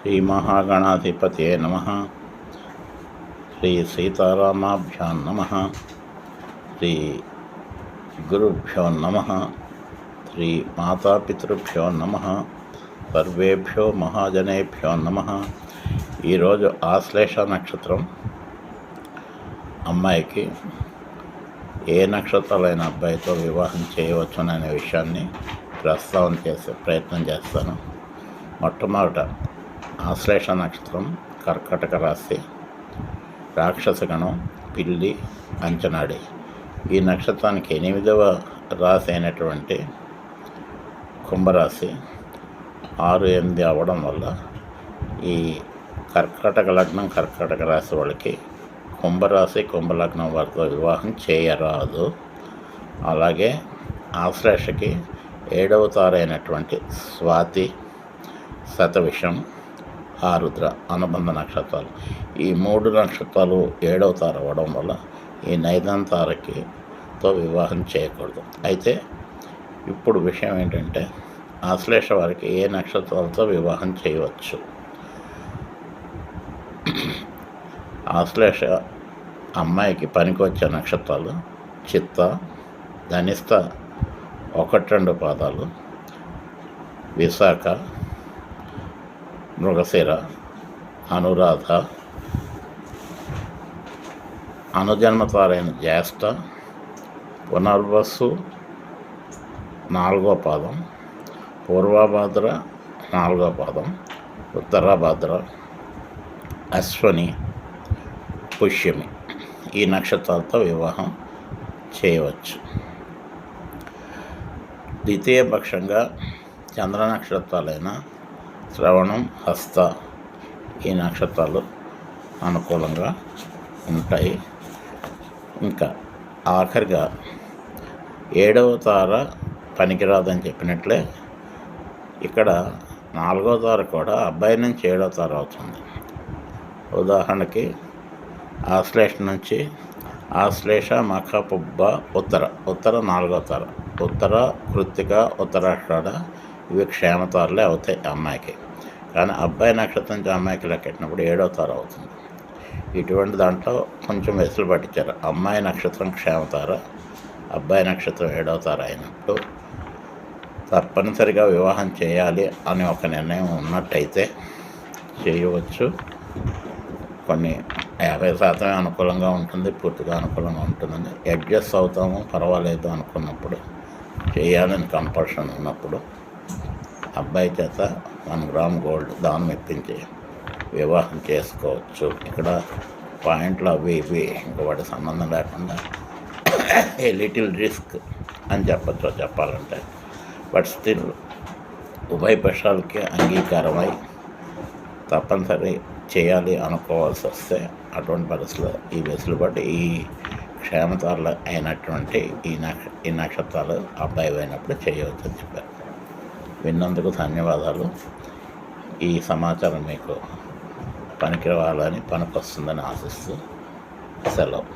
శ్రీ మహాగణాధిపతే నమః. శ్రీ సీతారామాభ్యాం నమః. శ్రీ గురుభ్యో నమః. శ్రీ మాతాపితృభ్యో నమః. సర్వేభ్యో మహాజనేభ్యో నమః. ఈరోజు ఆశ్లేష నక్షత్రం. అమ్మాయికి ఏ నక్షత్రాలైన అబ్బాయితో వివాహం చేయవచ్చుననే విషయాన్ని ప్రస్తావన చేసే ప్రయత్నం చేస్తాను. మొట్టమొదట ఆశ్లేష నక్షత్రం, కర్కాటక రాశి, రాక్షసగణం, పిల్లి, అంచనాడి. ఈ నక్షత్రానికి 8వ రాశి అయినటువంటి కుంభరాశి 6, 8 అవ్వడం వల్ల ఈ కర్కాటక లగ్నం, కర్కాటక రాశి వాళ్ళకి కుంభరాశి, కుంభలగ్నం వారితో వివాహం చేయరాదు. అలాగే ఆశ్లేషకి 7వ తార అయినటువంటి స్వాతి, శతవిషం, ఆరుద్ర అనుబంధ నక్షత్రాలు. ఈ 3 నక్షత్రాలు 7వ తార అవ్వడం వల్ల ఈ 9వ తారకితో వివాహం చేయకూడదు. అయితే ఇప్పుడు విషయం ఏంటంటే, ఆశ్లేష వారికి ఏ నక్షత్రాలతో వివాహం చేయవచ్చు? ఆశ్లేష అమ్మాయికి పనికొచ్చే నక్షత్రాలు చిత్త, ధనిష్ట 1-2 పాదాలు, విశాఖ, మృగశిర, అనురాధ, అనుజన్మతారైన జ్యేష్ఠ, పునర్వసు 4వ పాదం, పూర్వభాద్ర 4వ పాదం, ఉత్తరాభాద్ర, అశ్వని, పుష్యమి ఈ నక్షత్రాలతో వివాహం చేయవచ్చు. ద్వితీయ పక్షంగా చంద్ర నక్షత్రాలైన శ్రవణం, హస్త ఈ నక్షత్రాలు అనుకూలంగా ఉంటాయి. ఇంకా ఆఖరిగా 7వ తార పనికిరాదని చెప్పినట్లే ఇక్కడ 4వ తార కూడా అబ్బాయి నుంచి 7వ తార అవుతుంది. ఉదాహరణకి ఆశ్లేష నుంచి ఆశ్లేష, మఖ, పుబ్బ, ఉత్తర 4వ తార, ఉత్తర, కృత్తిక, ఉత్తరాషాఢ ఇవి క్షేమతారలే అవుతాయి అమ్మాయికి. కానీ అబ్బాయి నక్షత్రం నుంచి అమ్మాయికి లెక్కెట్టినప్పుడు 7వ తార అవుతుంది. ఇటువంటి దాంట్లో కొంచెం వెసులు పట్టించారు. అమ్మాయి నక్షత్రం క్షేమతార, అబ్బాయి నక్షత్రం 7వ తార అయినప్పుడు తప్పనిసరిగా వివాహం చేయాలి అని ఒక నిర్ణయం ఉన్నట్టయితే చేయవచ్చు. కొన్ని 50% అనుకూలంగా ఉంటుంది, పూర్తిగా అనుకూలంగా ఉంటుందని. అడ్జస్ట్ అవుతాము, పర్వాలేదు అనుకున్నప్పుడు, చేయాలని కంపల్షన్ ఉన్నప్పుడు అబ్బాయి చేత 1 గ్రామ్ గోల్డ్ దానం ఇప్పించి వివాహం చేసుకోవచ్చు. ఇక్కడ పాయింట్లు అవి ఇవి ఇంకా వాటి సంబంధం లేకుండా ఏ లిటిల్ రిస్క్ అని చెప్పాలంటే, బట్ స్టిల్ ఉభయ పక్షాలకి అంగీకారమై తప్పనిసరి చేయాలి అనుకోవాల్సి వస్తే అటువంటి పరిస్థితులు ఈ వెసులుబాటు ఈ క్షేమతారులు అయినటువంటి ఈ నక్షత్రాలు అబ్బాయి అయినప్పుడు చేయవచ్చు అని చెప్పారు. విన్నందుకు ధన్యవాదాలు. ఈ సమాచారం మీకు పనికిరావాలని, పనికొస్తుందని ఆశిస్తూ సెలవు.